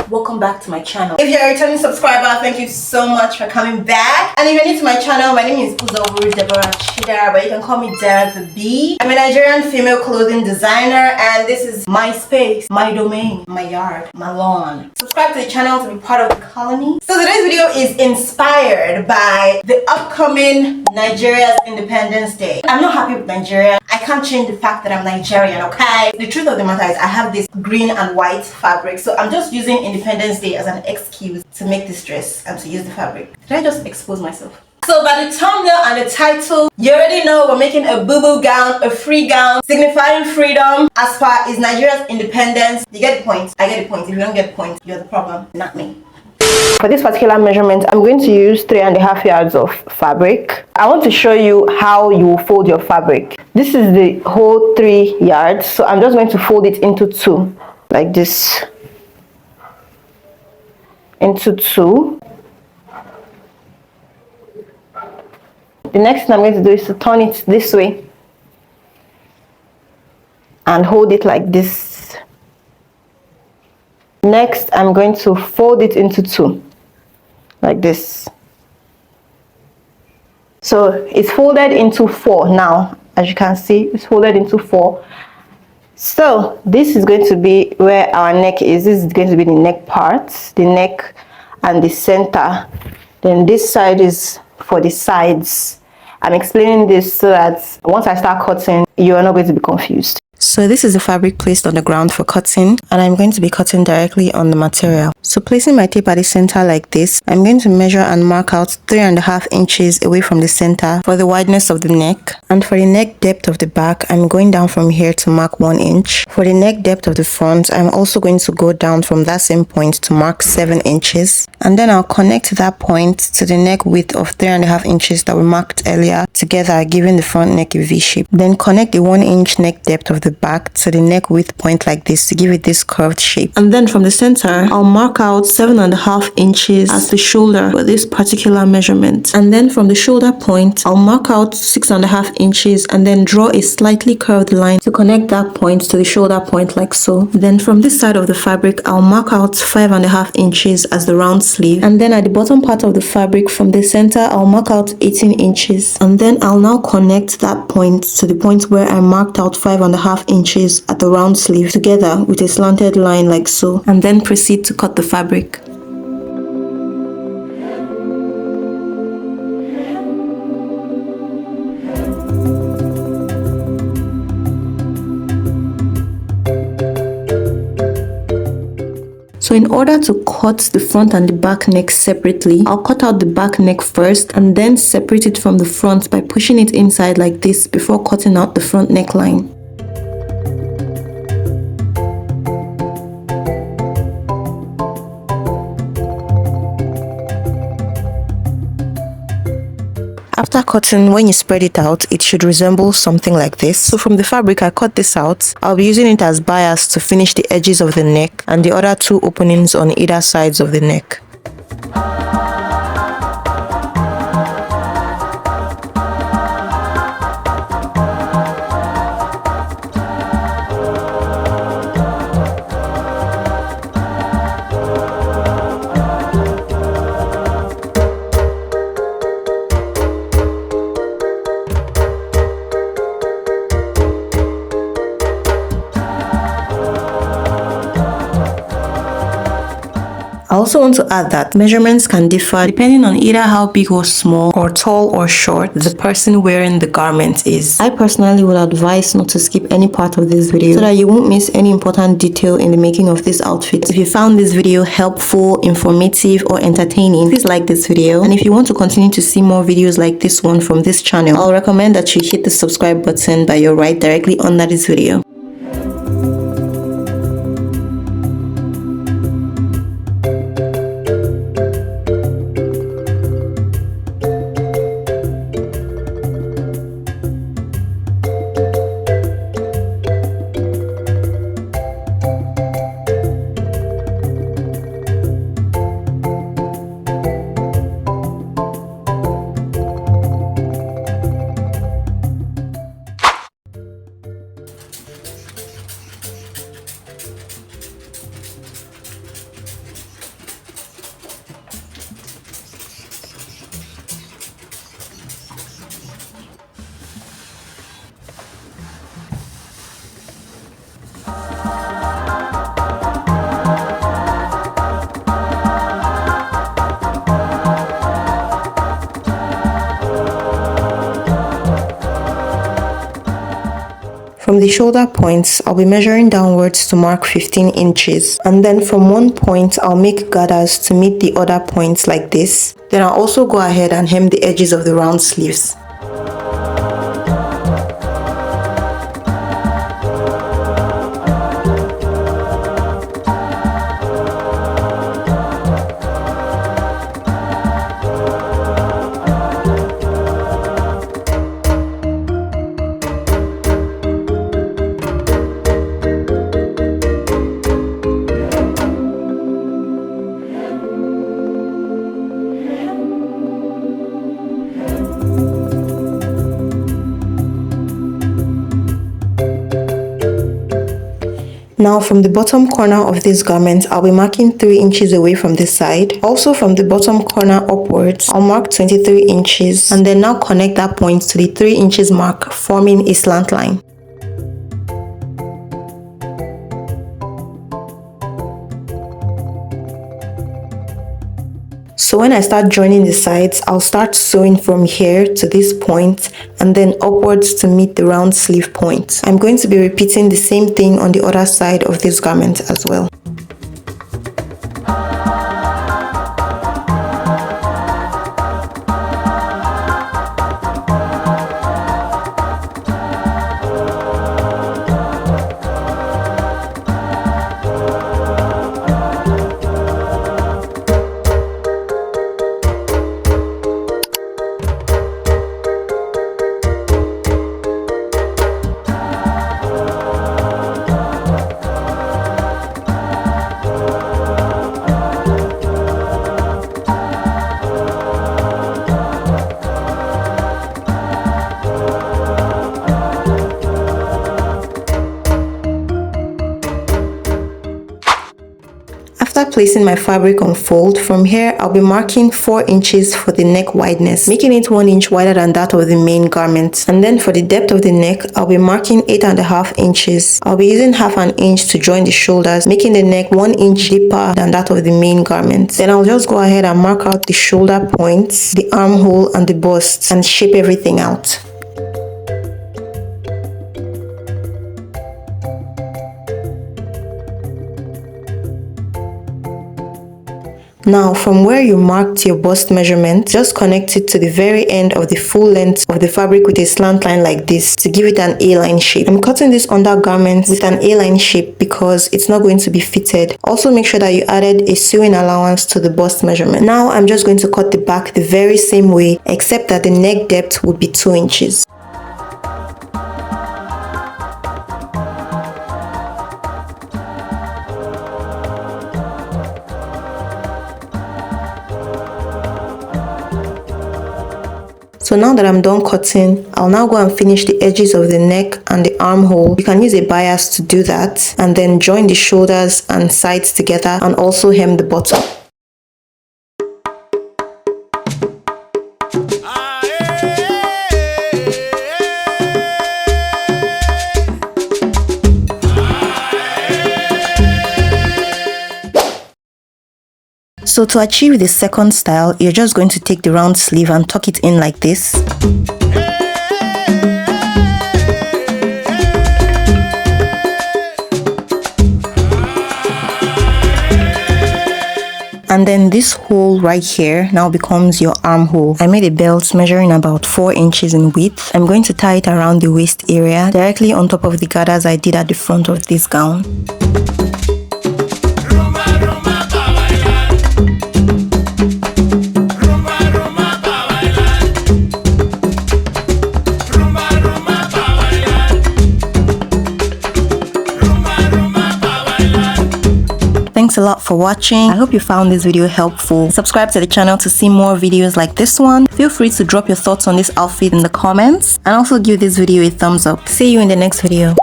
welcome back to my channel. If you're a returning subscriber, thank you so much for coming back. And if you're new to my channel, my name is BUBU Deborah, but you can call me Derathebee. I'm a Nigerian female clothing designer, and this is my space, my domain, my yard, my lawn. Subscribe to the channel to be part of the colony. So today's video is inspired by the upcoming Nigeria's Independence Day. I'm not happy with Nigeria. I can't change the fact that I'm Nigerian, okay? The truth of the matter is I have this green and white fabric, so I'm just using Independence Day as an excuse to make this dress and to use the fabric. Did I just expose myself? So by the thumbnail and the title, you already know we're making a BUBU gown, a free gown, signifying freedom as far as Nigeria's independence. You get the point? I get the point. If you don't get the point, you're the problem, not me. For this particular measurement, I'm going to use 3.5 yards of fabric. I want to show you how you fold your fabric. This is the whole 3 yards, so I'm just going to fold it into 2, like this, into 2. The next thing I'm going to do is to turn it this way and hold it like this. Next, I'm going to fold it into 2, like this. So it's folded into 4 now. As you can see, it's folded into 4. So this is going to be where our neck is. This is going to be the neck part, the neck and the center. Then this side is for the sides. I'm explaining this so that once I start cutting, you are not going to be confused. So this is the fabric placed on the ground for cutting, and I'm going to be cutting directly on the material. So placing my tape at the center like this, I'm going to measure and mark out 3.5 inches away from the center for the wideness of the neck. And for the neck depth of the back, I'm going down from here to mark 1 inch. For the neck depth of the front, I'm also going to go down from that same point to mark 7 inches. And then I'll connect that point to the neck width of 3.5 inches that we marked earlier together, giving the front neck a V shape. Then connect the 1 inch neck depth of the back to the neck width point like this to give it this curved shape. And then from the center, I'll mark out 7.5 inches as the shoulder for this particular measurement. And then from the shoulder point, I'll mark out 6.5 inches and then draw a slightly curved line to connect that point to the shoulder point like so. Then from this side of the fabric, I'll mark out 5.5 inches as the round sleeve. And then at the bottom part of the fabric, from the center, I'll mark out 18 inches. And then I'll now connect that point to the point where I marked out 5.5 inches at the round sleeve together with a slanted line like so, and then proceed to cut the fabric. So in order to cut the front and the back neck separately, I'll cut out the back neck first and then separate it from the front by pushing it inside like this before cutting out the front neckline. After cutting, when you spread it out, it should resemble something like this. So from the fabric, I cut this out. I'll be using it as bias to finish the edges of the neck and the other 2 openings on either sides of the neck. I also want to add that measurements can differ depending on either how big or small or tall or short the person wearing the garment is. I personally would advise not to skip any part of this video so that you won't miss any important detail in the making of this outfit. If you found this video helpful, informative or entertaining, please like this video, and if you want to continue to see more videos like this one from this channel, I'll recommend that you hit the subscribe button by your right directly under this video. From the shoulder points, I'll be measuring downwards to mark 15 inches. And then from one point, I'll make gathers to meet the other points like this. Then I'll also go ahead and hem the edges of the round sleeves. Now from the bottom corner of this garment, I'll be marking 3 inches away from this side. Also from the bottom corner upwards, I'll mark 23 inches and then now connect that point to the 3 inches mark, forming a slant line. So when I start joining the sides, I'll start sewing from here to this point and then upwards to meet the round sleeve point. I'm going to be repeating the same thing on the other side of this garment as well. After placing my fabric on fold, from here I'll be marking 4 inches for the neck wideness, making it 1 inch wider than that of the main garment. And then for the depth of the neck, I'll be marking 8.5 inches. I'll be using half an inch to join the shoulders, making the neck 1 inch deeper than that of the main garment. Then I'll just go ahead and mark out the shoulder points, the armhole and the bust and shape everything out. Now from where you marked your bust measurement, just connect it to the very end of the full length of the fabric with a slant line like this to give it an A-line shape. I'm cutting this undergarment with an A-line shape because it's not going to be fitted. Also make sure that you added a sewing allowance to the bust measurement. Now I'm just going to cut the back the very same way, except that the neck depth would be 2 inches. So now that I'm done cutting, I'll now go and finish the edges of the neck and the armhole. You can use a bias to do that and then join the shoulders and sides together and also hem the bottom. So to achieve the second style, you're just going to take the round sleeve and tuck it in like this. And then this hole right here now becomes your armhole. I made a belt measuring about 4 inches in width. I'm going to tie it around the waist area, directly on top of the gathers I did at the front of this gown. Thanks a lot for watching. I hope you found this video helpful. Subscribe to the channel to see more videos like this one. Feel free to drop your thoughts on this outfit in the comments and also give this video a thumbs up. See you in the next video.